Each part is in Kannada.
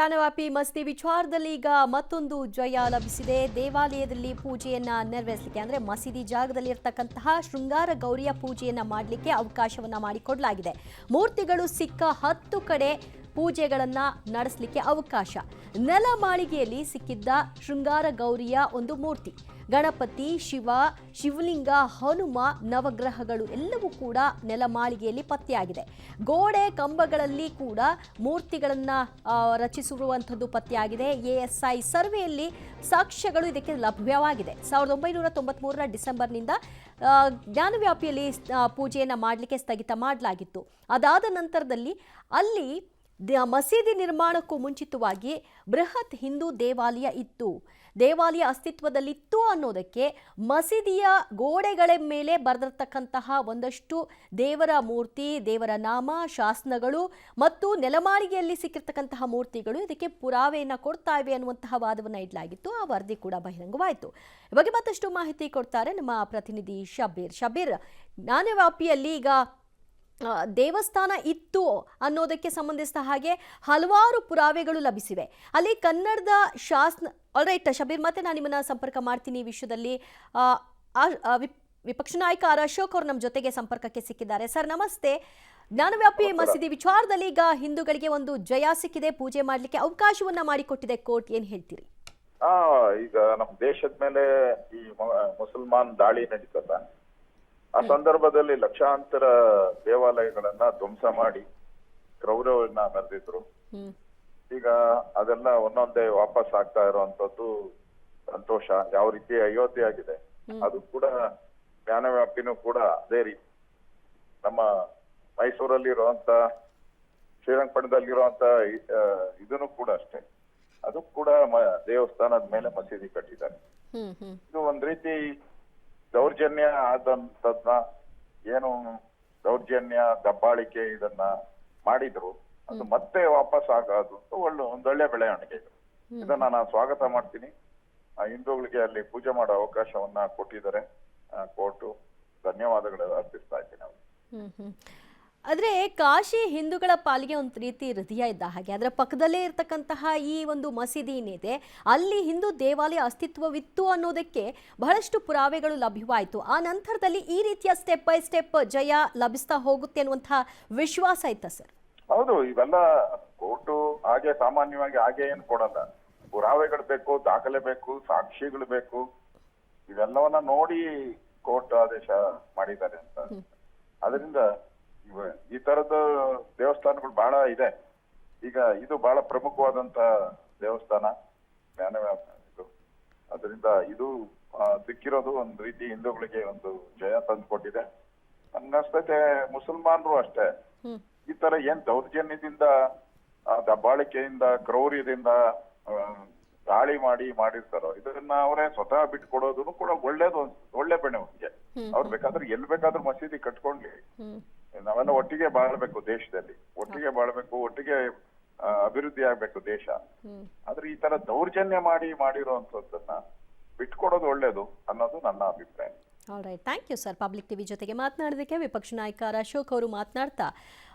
ಜ್ಞಾನವ್ಯಾಪಿ ಮಸೀದಿ ವಿಚಾರದಲ್ಲಿ ಈಗ ಮತ್ತೊಂದು ಜಯ ಲಭಿಸಿದೆ. ದೇವಾಲಯದಲ್ಲಿ ಪೂಜೆಯನ್ನ ನೆರವೇರಿಸಲಿಕ್ಕೆ ಅಂದ್ರೆ ಮಸೀದಿ ಜಾಗದಲ್ಲಿ ಇರತಕ್ಕಂತಹ ಶೃಂಗಾರ ಗೌರಿಯ ಪೂಜೆಯನ್ನ ಮಾಡಲಿಕ್ಕೆ ಅವಕಾಶವನ್ನ ಮಾಡಿಕೊಡಲಾಗಿದೆ. ಮೂರ್ತಿಗಳು ಸಿಕ್ಕ 10 ಕಡೆ ಪೂಜೆಗಳನ್ನ ನಡೆಸಲಿಕ್ಕೆ ಅವಕಾಶ. ನೆಲಮಾಳಿಗೆಯಲ್ಲಿ ಸಿಕ್ಕಿದ್ದ ಶೃಂಗಾರ ಗೌರಿಯ ಒಂದು ಮೂರ್ತಿ, ಗಣಪತಿ, ಶಿವಲಿಂಗ, ಹನುಮ, ನವಗ್ರಹಗಳು ಎಲ್ಲವೂ ಕೂಡ ನೆಲಮಾಳಿಗೆಯಲ್ಲಿ ಪತ್ತೆಯಾಗಿದೆ. ಗೋಡೆ ಕಂಬಗಳಲ್ಲಿ ಕೂಡ ಮೂರ್ತಿಗಳನ್ನು ರಚಿಸಿರುವಂಥದ್ದು ಪತ್ತೆಯಾಗಿದೆ. ASI ಸರ್ವೆಯಲ್ಲಿ ಸಾಕ್ಷ್ಯಗಳು ಇದಕ್ಕೆ ಲಭ್ಯವಾಗಿದೆ. 1993ರ ಡಿಸೆಂಬರ್ನಿಂದ ಜ್ಞಾನವ್ಯಾಪಿಯಲ್ಲಿ ಪೂಜೆಯನ್ನು ಮಾಡಲಿಕ್ಕೆ ಸ್ಥಗಿತ ಮಾಡಲಾಗಿತ್ತು. ಅದಾದ ನಂತರದಲ್ಲಿ ಅಲ್ಲಿ ಮಸೀದಿ ನಿರ್ಮಾಣಕ್ಕೂ ಮುಂಚಿತವಾಗಿ ಬೃಹತ್ ಹಿಂದೂ ದೇವಾಲಯ ಇತ್ತು. ದೇವಾಲಯ ಅಸ್ತಿತ್ವದಲ್ಲಿತ್ತು ಅನ್ನೋದಕ್ಕೆ ಮಸೀದಿಯ ಗೋಡೆಗಳ ಮೇಲೆ ಬರೆದಿರ್ತಕ್ಕಂತಹ ಒಂದಷ್ಟು ದೇವರ ಮೂರ್ತಿ, ದೇವರ ನಾಮ, ಶಾಸನಗಳು ಮತ್ತು ನೆಲಮಾಳಿಗೆಯಲ್ಲಿ ಸಿಕ್ಕಿರ್ತಕ್ಕಂತಹ ಮೂರ್ತಿಗಳು ಇದಕ್ಕೆ ಪುರಾವೆಯನ್ನು ಕೊಡ್ತಾ ಇವೆ ಅನ್ನುವಂತಹ ವಾದವನ್ನು ಇಡಲಾಗಿತ್ತು. ಆ ವರದಿ ಕೂಡ ಬಹಿರಂಗವಾಯಿತು. ಈ ಬಗ್ಗೆ ಮತ್ತಷ್ಟು ಮಾಹಿತಿ ಕೊಡ್ತಾರೆ ನಮ್ಮ ಪ್ರತಿನಿಧಿ ಶಬೀರ್. ಜ್ಞಾನವ್ಯಾಪಿಯಲ್ಲಿ ಈಗ ದೇವಸ್ಥಾನ ಇತ್ತು ಅನ್ನೋದಕ್ಕೆ ಸಂಬಂಧಿಸಿದ ಹಾಗೆ ಹಲವಾರು ಪುರಾವೆಗಳು ಲಭಿಸಿವೆ. ಅಲ್ಲಿ ಕನ್ನಡದ ಶಾಸನ ಆಲ್ರೈಟ್ ಶಬೀರ್, ಮತ್ತೆ ನಾನು ನಿಮ್ಮನ್ನ ಸಂಪರ್ಕ ಮಾಡ್ತೀನಿ ಈ ವಿಷಯದಲ್ಲಿ. ವಿಪಕ್ಷ ನಾಯಕ ಅಶೋಕ್ ಅವರು ನಮ್ಮ ಜೊತೆಗೆ ಸಂಪರ್ಕಕ್ಕೆ ಸಿಕ್ಕಿದ್ದಾರೆ. ಸರ್ ನಮಸ್ತೆ. ಜ್ಞಾನವ್ಯಾಪಿ ಮಸೀದಿ ವಿಚಾರದಲ್ಲಿ ಈಗ ಹಿಂದೂಗಳಿಗೆ ಒಂದು ಜಯ ಸಿಕ್ಕಿದೆ, ಪೂಜೆ ಮಾಡಲಿಕ್ಕೆ ಅವಕಾಶವನ್ನ ಮಾಡಿಕೊಟ್ಟಿದೆ ಕೋರ್ಟ್, ಏನ್ ಹೇಳ್ತೀರಿ? ಈಗ ನಮ್ಮ ದೇಶದ ಮೇಲೆ ಈ ಮುಸಲ್ಮಾನ್ ದಾಳಿ ನಡೀತದ, ಆ ಸಂದರ್ಭದಲ್ಲಿ ಲಕ್ಷಾಂತರ ದೇವಾಲಯಗಳನ್ನ ಧ್ವಂಸ ಮಾಡಿ ಕ್ರೌರ್ಯವನ್ನ ಮೆರೆದಿದ್ರು. ಈಗ ಅದೆಲ್ಲ ಒಂದೊಂದೇ ವಾಪಸ್ ಆಗ್ತಾ ಇರುವಂತದ್ದು ಸಂತೋಷ. ಯಾವ ರೀತಿ ಅಯೋಧ್ಯೆ ಆಗಿದೆ, ಅದು ಕೂಡ ಜ್ಞಾನವ್ಯಾಪಿನೂ ಕೂಡ ಅದೇ ರೀತಿ. ನಮ್ಮ ಮೈಸೂರಲ್ಲಿರುವಂತ ಶ್ರೀರಂಗಪಟ್ಟಣದಲ್ಲಿರುವಂತ ಇದನ್ನು ಕೂಡ ಅಷ್ಟೇ, ಅದು ಕೂಡ ದೇವಸ್ಥಾನದ ಮೇಲೆ ಮಸೀದಿ ಕಟ್ಟಿದ್ದಾರೆ. ಇದು ಒಂದ್ ರೀತಿ ದೌರ್ಜನ್ಯ ಆದಂತದ್ನ, ಏನು ದೌರ್ಜನ್ಯ ದಬ್ಬಾಳಿಕೆ ಇದನ್ನ ಮಾಡಿದ್ರು, ಅದು ಮತ್ತೆ ವಾಪಸ್ ಆಗೋದು ಒಂದೊಳ್ಳೆ ಬೆಳವಣಿಗೆ ಇದು. ಇದನ್ನ ನಾನು ಸ್ವಾಗತ ಮಾಡ್ತೀನಿ. ಹಿಂದೂಗಳಿಗೆ ಅಲ್ಲಿ ಪೂಜೆ ಮಾಡೋ ಅವಕಾಶವನ್ನ ಕೊಟ್ಟಿದ್ದಾರೆ ಕೋರ್ಟು. ಧನ್ಯವಾದಗಳು ಅರ್ಪಿಸ್ತಾ ಇದ್ದೀನಿ ಅವ್ರಿಗೆ. ಆದರೆ ಕಾಶಿ ಹಿಂದೂಗಳ ಪಾಲಿಗೆ ಒಂದು ರೀತಿ ಹೃದಯ ಇದ್ದ ಹಾಗೆ, ಅದರ ಪಕ್ಕದಲ್ಲೇ ಇರತಕ್ಕಂತಹ ಈ ಒಂದು ಮಸೀದಿ ಏನಿದೆ ಅಲ್ಲಿ ಹಿಂದೂ ದೇವಾಲಯ ಅಸ್ತಿತ್ವವಿತ್ತು ಅನ್ನೋದಕ್ಕೆ ಬಹಳಷ್ಟು ಪುರಾವೆಗಳು ಲಭ್ಯವಾಯಿತು. ಆ ನಂತರದಲ್ಲಿ ಈ ರೀತಿಯ ಸ್ಟೆಪ್ ಬೈ ಸ್ಟೆಪ್ ಜಯ ಲಭಿಸ್ತಾ ಹೋಗುತ್ತೆ ಅನ್ನುವಂತಹ ವಿಶ್ವಾಸ ಇತ್ತ ಸರ್? ಹೌದು, ಇವೆಲ್ಲ ಕೋರ್ಟು ಹಾಗೆ ಸಾಮಾನ್ಯವಾಗಿ ಹಾಗೆ ಏನು ಕೊಡಲ್ಲ. ಪುರಾವೆಗಳು ಬೇಕು, ದಾಖಲೆ ಬೇಕು, ಸಾಕ್ಷಿಗಳು ಬೇಕು. ಇವೆಲ್ಲವನ್ನ ನೋಡಿ ಕೋರ್ಟ್ ಆದೇಶ ಮಾಡಿದ್ದಾರೆ ಅಂತ. ಅದರಿಂದ ಈ ತರದ ದೇವಸ್ಥಾನಗಳು ಬಹಳ ಇದೆ. ಈಗ ಇದು ಬಹಳ ಪ್ರಮುಖವಾದಂತ ದೇವಸ್ಥಾನ ಇದು. ಅದರಿಂದ ಇದು ಸಿಕ್ಕಿರೋದು ಒಂದ್ ರೀತಿ ಹಿಂದೂಗಳಿಗೆ ಒಂದು ಜಯ ತಂದುಕೊಟ್ಟಿದೆ. ನನ್ಗನ್ಸ್ತೈತೆ ಮುಸಲ್ಮಾನರು ಅಷ್ಟೇ ಈ ತರ ಏನ್ ದೌರ್ಜನ್ಯದಿಂದ, ದಬ್ಬಾಳಿಕೆಯಿಂದ, ಕ್ರೌರ್ಯದಿಂದ ದಾಳಿ ಮಾಡಿರ್ತಾರೋ ಇದನ್ನ ಅವರೇ ಸ್ವತಃ ಬಿಟ್ಕೊಡೋದು ಕೂಡ ಒಳ್ಳೆ ಬೆಳವಣಿಗೆ. ಅವ್ರು ಬೇಕಾದ್ರೆ ಎಲ್ ಬೇಕಾದ್ರೂ ಮಸೀದಿ ಕಟ್ಕೊಂಡ್ಲಿ. ನಾವೆಲ್ಲ ಒಟ್ಟಿಗೆ ಬಾಳ್ಬೇಕು, ದೇಶದಲ್ಲಿ ಒಟ್ಟಿಗೆ ಬಾಳ್ಬೇಕು, ಒಟ್ಟಿಗೆ ಅಭಿವೃದ್ಧಿ ಆಗ್ಬೇಕು ದೇಶ. ಆದ್ರೆ ಈ ತರ ದೌರ್ಜನ್ಯ ಮಾಡಿರುವಂತದ್ದನ್ನ ಬಿಟ್ಕೊಡೋದು ಒಳ್ಳೇದು ಅನ್ನೋದು ನನ್ನ ಅಭಿಪ್ರಾಯ. Alright, thank you sir. Public TV ಜೊತೆಗೆ ಮಾತನಾಡೋದಕ್ಕೆ ವಿಪಕ್ಷ ನಾಯಕ ಅಶೋಕ್ ಅವರು ಮಾತನಾಡ್ತಾ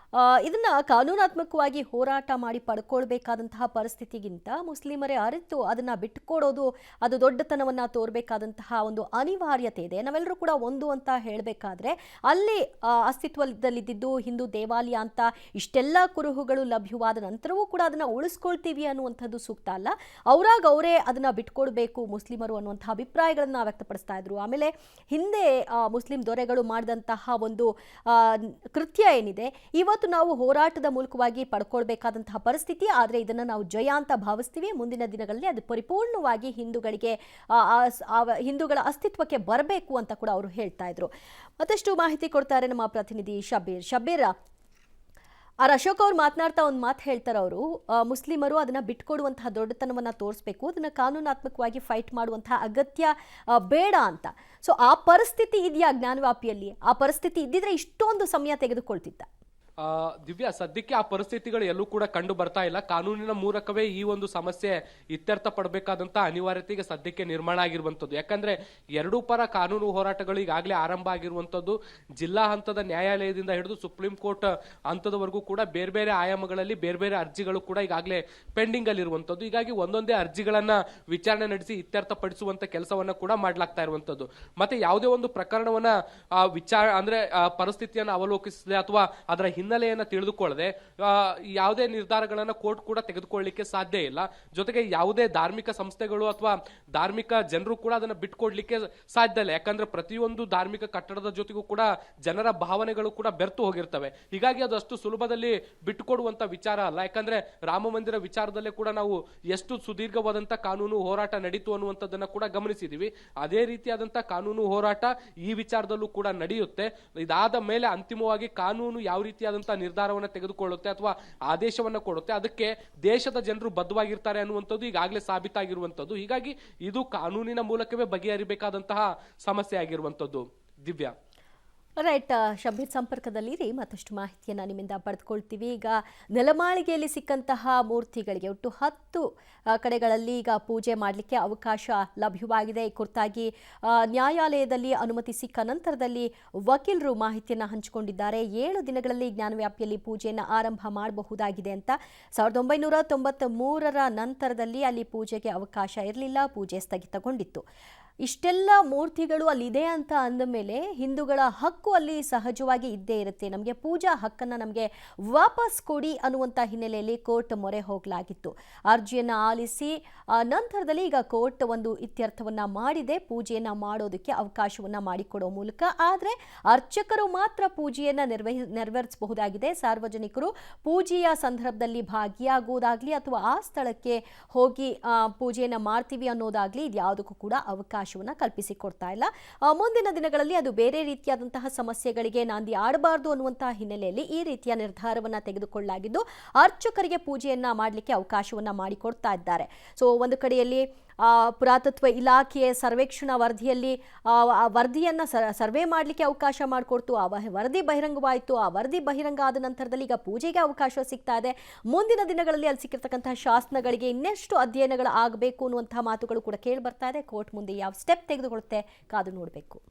ಇದನ್ನ ಕಾನೂನಾತ್ಮಕವಾಗಿ ಹೋರಾಟ ಮಾಡಿ ಪಡ್ಕೊಳ್ಬೇಕಾದಂತಹ ಪರಿಸ್ಥಿತಿಗಿಂತ ಮುಸ್ಲಿಮರೇ ಅರಿತು ಅದನ್ನ ಬಿಟ್ಟುಕೊಡೋದು ಅದು ದೊಡ್ಡತನವನ್ನ ತೋರ್ಬೇಕಾದಂತಹ ಒಂದು ಅನಿವಾರ್ಯತೆ ಇದೆ. ನಾವೆಲ್ಲರೂ ಕೂಡ ಒಂದು ಅಂತ ಹೇಳಬೇಕಾದ್ರೆ ಅಲ್ಲಿ ಅಸ್ತಿತ್ವದಲ್ಲಿದ್ದು ಹಿಂದೂ ದೇವಾಲಯ ಅಂತ ಇಷ್ಟೆಲ್ಲ ಕುರುಹುಗಳು ಲಭ್ಯವಾದ ನಂತರವೂ ಕೂಡ ಅದನ್ನ ಉಳಿಸ್ಕೊಳ್ತೀವಿ ಅನ್ನುವಂಥದ್ದು ಸೂಕ್ತ ಅಲ್ಲ. ಅವರೇ ಅದನ್ನ ಬಿಟ್ಕೊಡ್ಬೇಕು ಮುಸ್ಲಿಮರು ಅನ್ನುವಂತಹ ಅಭಿಪ್ರಾಯಗಳನ್ನ ವ್ಯಕ್ತಪಡಿಸ್ತಾ ಇದ್ರು. ಆಮೇಲೆ ಹಿಂದೆ ಮುಸ್ಲಿಂ ದೊರೆಗಳು ಮಾಡಿದಂತಹ ಒಂದು ಕೃತ್ಯ ಏನಿದೆ ಇವತ್ತು ನಾವು ಹೋರಾಟದ ಮೂಲಕವಾಗಿ ಪಡ್ಕೊಳ್ಬೇಕಾದಂತಹ ಪರಿಸ್ಥಿತಿ. ಆದರೆ ಇದನ್ನು ನಾವು ಜಯ ಅಂತ ಭಾವಿಸ್ತೀವಿ. ಮುಂದಿನ ದಿನಗಳಲ್ಲಿ ಅದು ಪರಿಪೂರ್ಣವಾಗಿ ಹಿಂದೂಗಳ ಅಸ್ತಿತ್ವಕ್ಕೆ ಬರಬೇಕು ಅಂತ ಕೂಡ ಅವರು ಹೇಳ್ತಾ ಇದ್ರು. ಮತ್ತಷ್ಟು ಮಾಹಿತಿ ಕೊಡ್ತಾರೆ ನಮ್ಮ ಪ್ರತಿನಿಧಿ ಶಬೀರ್. ಅಶೋಕ್ ಅವ್ರು ಮಾತನಾಡ್ತಾ ಒಂದು ಮಾತು ಹೇಳ್ತಾರೆ. ಅವರು ಮುಸ್ಲಿಮರು ಅದನ್ನ ಬಿಟ್ಕೊಡುವಂತಹ ದೊಡ್ಡತನವನ್ನ ತೋರಿಸ್ಬೇಕು, ಅದನ್ನ ಕಾನೂನಾತ್ಮಕವಾಗಿ ಫೈಟ್ ಮಾಡುವಂತಹ ಅಗತ್ಯ ಬೇಡ ಅಂತ. ಸೊ ಆ ಪರಿಸ್ಥಿತಿ ಇದೆಯಾ ಜ್ಞಾನವ್ಯಾಪಿಯಲ್ಲಿ? ಆ ಪರಿಸ್ಥಿತಿ ಇದ್ದಿದ್ರೆ ಇಷ್ಟೊಂದು ಸಮಯ ತೆಗೆದುಕೊಳ್ತಿತ್ತ? ದಿವ್ಯಾ, ಸದ್ಯಕ್ಕೆ ಆ ಪರಿಸ್ಥಿತಿಗಳು ಎಲ್ಲೂ ಕೂಡ ಕಂಡು ಬರ್ತಾ ಇಲ್ಲ. ಕಾನೂನಿನ ಮೂಲಕವೇ ಈ ಒಂದು ಸಮಸ್ಯೆ ಇತ್ಯರ್ಥ ಪಡಬೇಕಾದಂತ ಅನಿವಾರ್ಯತೆಗೆ ಸದ್ಯಕ್ಕೆ ನಿರ್ಮಾಣ ಆಗಿರುವಂತದ್ದು. ಯಾಕಂದ್ರೆ ಎರಡೂ ಪರ ಕಾನೂನು ಹೋರಾಟಗಳು ಈಗಾಗಲೇ ಆರಂಭ ಆಗಿರುವಂತದ್ದು. ಜಿಲ್ಲಾ ಹಂತದ ನ್ಯಾಯಾಲಯದಿಂದ ಹಿಡಿದು ಸುಪ್ರೀಂ ಕೋರ್ಟ್ ಹಂತದವರೆಗೂ ಕೂಡ ಬೇರೆ ಬೇರೆ ಆಯಾಮಗಳಲ್ಲಿ ಬೇರೆ ಬೇರೆ ಅರ್ಜಿಗಳು ಕೂಡ ಈಗಾಗಲೇ ಪೆಂಡಿಂಗ್ ಅಲ್ಲಿ ಇರುವಂತದ್ದು. ಹೀಗಾಗಿ ಒಂದೊಂದೇ ಅರ್ಜಿಗಳನ್ನ ವಿಚಾರಣೆ ನಡೆಸಿ ಇತ್ಯರ್ಥ ಪಡಿಸುವಂತ ಕೆಲಸವನ್ನ ಕೂಡ ಮಾಡ್ಲಾಗ್ತಾ ಇರುವಂತದ್ದು. ಮತ್ತೆ ಯಾವುದೇ ಒಂದು ಪ್ರಕರಣವನ್ನ ಪರಿಸ್ಥಿತಿಯನ್ನು ಅವಲೋಕಿಸದೆ ಅಥವಾ ಅದರ ಹಿನ್ನೆಲೆಯನ್ನ ತಿಳಿದುಕೊಳ್ಳದೆ ಯಾವುದೇ ನಿರ್ಧಾರಗಳನ್ನ ಕೋರ್ಟ್ ಕೂಡ ತೆಗೆದುಕೊಳ್ಳಲಿಕ್ಕೆ ಸಾಧ್ಯ ಇಲ್ಲ. ಜೊತೆಗೆ ಯಾವುದೇ ಧಾರ್ಮಿಕ ಸಂಸ್ಥೆಗಳು ಅಥವಾ ಧಾರ್ಮಿಕ ಜನರು ಕೂಡ ಅದನ್ನ ಬಿಟ್ಕೊಡ್ಲಿಕ್ಕೆ ಸಾಧ್ಯ ಇಲ್ಲ. ಯಾಕಂದ್ರೆ ಪ್ರತಿಯೊಂದು ಧಾರ್ಮಿಕ ಕಟ್ಟಡದ ಜೊತೆಗೂ ಕೂಡ ಜನರ ಭಾವನೆಗಳು ಕೂಡ ಬೆರ್ತು ಹೋಗಿರ್ತವೆ. ಹೀಗಾಗಿ ಅದು ಅಷ್ಟು ಸುಲಭದಲ್ಲಿ ಬಿಟ್ಟುಕೊಡುವಂತ ವಿಚಾರ ಅಲ್ಲ. ಯಾಕಂದ್ರೆ ರಾಮ ಮಂದಿರ ವಿಚಾರದಲ್ಲೇ ಕೂಡ ನಾವು ಎಷ್ಟು ಸುದೀರ್ಘವಾದಂತ ಕಾನೂನು ಹೋರಾಟ ನಡೀತು ಅನ್ನುವಂಥದ್ದನ್ನ ಕೂಡ ಗಮನಿಸಿದೀವಿ. ಅದೇ ರೀತಿಯಾದಂತ ಕಾನೂನು ಹೋರಾಟ ಈ ವಿಚಾರದಲ್ಲೂ ಕೂಡ ನಡೆಯುತ್ತೆ. ಇದಾದ ಮೇಲೆ ಅಂತಿಮವಾಗಿ ಕಾನೂನು ಯಾವ ರೀತಿಯಾದಂತಹ ನಿರ್ಧಾರವನ್ನ ತೆಗೆದುಕೊಳ್ಳುತ್ತೆ ಅಥವಾ ಆದೇಶವನ್ನ ಕೊಡುತ್ತೆ, ಅದಕ್ಕೆ ದೇಶದ ಜನರು ಬದ್ಧವಾಗಿರ್ತಾರೆ ಅನ್ನುವಂಥದ್ದು ಈಗಾಗಲೇ ಸಾಬೀತಾಗಿರುವಂತದ್ದು. ಹೀಗಾಗಿ ಇದು ಕಾನೂನಿನ ಮೂಲಕವೇ ಬಗೆಹರಿಬೇಕಾದಂತಹ ಸಮಸ್ಯೆ ಆಗಿರುವಂತದ್ದು. ದಿವ್ಯಾ, ರೈಟ್, ಶಂಭೀರ್ ಸಂಪರ್ಕದಲ್ಲಿರಿ, ಮತ್ತಷ್ಟು ಮಾಹಿತಿಯನ್ನು ನಿಮ್ಮಿಂದ ಪಡೆದುಕೊಳ್ತೀವಿ. ಈಗ ನೆಲಮಾಳಿಗೆಯಲ್ಲಿ ಸಿಕ್ಕಂತಹ ಮೂರ್ತಿಗಳಿಗೆ ಒಟ್ಟು 10 ಕಡೆಗಳಲ್ಲಿ ಈಗ ಪೂಜೆ ಮಾಡಲಿಕ್ಕೆ ಅವಕಾಶ ಲಭ್ಯವಾಗಿದೆ. ಈ ಕುರಿತಾಗಿ ನ್ಯಾಯಾಲಯದಲ್ಲಿ ಅನುಮತಿ ಸಿಕ್ಕ ನಂತರದಲ್ಲಿ ವಕೀಲರು ಮಾಹಿತಿಯನ್ನು ಹಂಚಿಕೊಂಡಿದ್ದಾರೆ. 7 ದಿನಗಳಲ್ಲಿ ಜ್ಞಾನವ್ಯಾಪ್ತಿಯಲ್ಲಿ ಪೂಜೆಯನ್ನು ಆರಂಭ ಮಾಡಬಹುದಾಗಿದೆ ಅಂತ. 1993ರ ನಂತರದಲ್ಲಿ ಅಲ್ಲಿ ಪೂಜೆಗೆ ಅವಕಾಶ ಇರಲಿಲ್ಲ, ಪೂಜೆ ಸ್ಥಗಿತಗೊಂಡಿತ್ತು. ಇಷ್ಟೆಲ್ಲ ಮೂರ್ತಿಗಳು ಅಲ್ಲಿದೆ ಅಂತ ಅಂದ ಮೇಲೆ ಹಿಂದೂಗಳ ಹಕ್ಕು ಅಲ್ಲಿ ಸಹಜವಾಗಿ ಇದ್ದೇ ಇರುತ್ತೆ. ನಮಗೆ ಪೂಜಾ ಹಕ್ಕನ್ನು ನಮಗೆ ವಾಪಸ್ ಕೊಡಿ ಅನ್ನುವಂಥ ಹಿನ್ನೆಲೆಯಲ್ಲಿ ಕೋರ್ಟ್ ಮೊರೆ ಹೋಗಲಾಗಿತ್ತು. ಅರ್ಜಿಯನ್ನು ಆಲಿಸಿ ನಂತರದಲ್ಲಿ ಈಗ ಕೋರ್ಟ್ ಒಂದು ಇತ್ಯರ್ಥವನ್ನು ಮಾಡಿದೆ, ಪೂಜೆಯನ್ನು ಮಾಡೋದಕ್ಕೆ ಅವಕಾಶವನ್ನು ಮಾಡಿಕೊಡೋ ಮೂಲಕ. ಆದರೆ ಅರ್ಚಕರು ಮಾತ್ರ ಪೂಜೆಯನ್ನು ನೆರವೇರಿಸಬಹುದಾಗಿದೆ. ಸಾರ್ವಜನಿಕರು ಪೂಜೆಯ ಸಂದರ್ಭದಲ್ಲಿ ಭಾಗಿಯಾಗುವುದಾಗಲಿ ಅಥವಾ ಆ ಸ್ಥಳಕ್ಕೆ ಹೋಗಿ ಪೂಜೆಯನ್ನು ಮಾಡ್ತೀವಿ ಅನ್ನೋದಾಗಲಿ ಇದ್ಯಾವುದಕ್ಕೂ ಕೂಡ ಅವಕಾಶವನ್ನು ಕಲ್ಪಿಸಿಕೊಡ್ತಾ ಇಲ್ಲ. ಮುಂದಿನ ದಿನಗಳಲ್ಲಿ ಅದು ಬೇರೆ ರೀತಿಯಾದಂತಹ ಸಮಸ್ಯೆಗಳಿಗೆ ನಾಂದಿ ಆಡಬಾರದು ಅನ್ನುವಂತಹ ಹಿನ್ನೆಲೆಯಲ್ಲಿ ಈ ರೀತಿಯ ನಿರ್ಧಾರವನ್ನು ತೆಗೆದುಕೊಳ್ಳಲಾಗಿದ್ದು ಅರ್ಚಕರಿಗೆ ಪೂಜೆಯನ್ನ ಮಾಡಲಿಕ್ಕೆ ಅವಕಾಶವನ್ನ ಮಾಡಿಕೊಡ್ತಾ ಇದ್ದಾರೆ. ಸೊ ಒಂದು ಕಡೆಯಲ್ಲಿ ಪುರಾತತ್ವ ಇಲಾಖೆಯ ಸರ್ವೇಕ್ಷಣಾ ವರದಿಯಲ್ಲಿ ವರದಿಯನ್ನು ಸರ್ವೆ ಮಾಡಲಿಕ್ಕೆ ಅವಕಾಶ ಮಾಡಿಕೊಡ್ತು. ಆ ವರದಿ ಬಹಿರಂಗವಾಯಿತು. ಆ ವರದಿ ಬಹಿರಂಗ ಆದ ನಂತರದಲ್ಲಿ ಈಗ ಪೂಜೆಗೆ ಅವಕಾಶ ಸಿಗ್ತಾ ಇದೆ. ಮುಂದಿನ ದಿನಗಳಲ್ಲಿ ಅಲ್ಲಿ ಸಿಕ್ಕಿರ್ತಕ್ಕಂತಹ ಶಾಸನಗಳಿಗೆ ಇನ್ನೆಷ್ಟು ಅಧ್ಯಯನಗಳು ಆಗಬೇಕು ಅನ್ನುವಂತಹ ಮಾತುಗಳು ಕೂಡ ಕೇಳಿ ಬರ್ತಾ ಇದೆ. ಕೋರ್ಟ್ ಮುಂದೆ ಯಾವ ಸ್ಟೆಪ್ ತೆಗೆದುಕೊಳ್ಳುತ್ತೆ ಕಾದು ನೋಡಬೇಕು.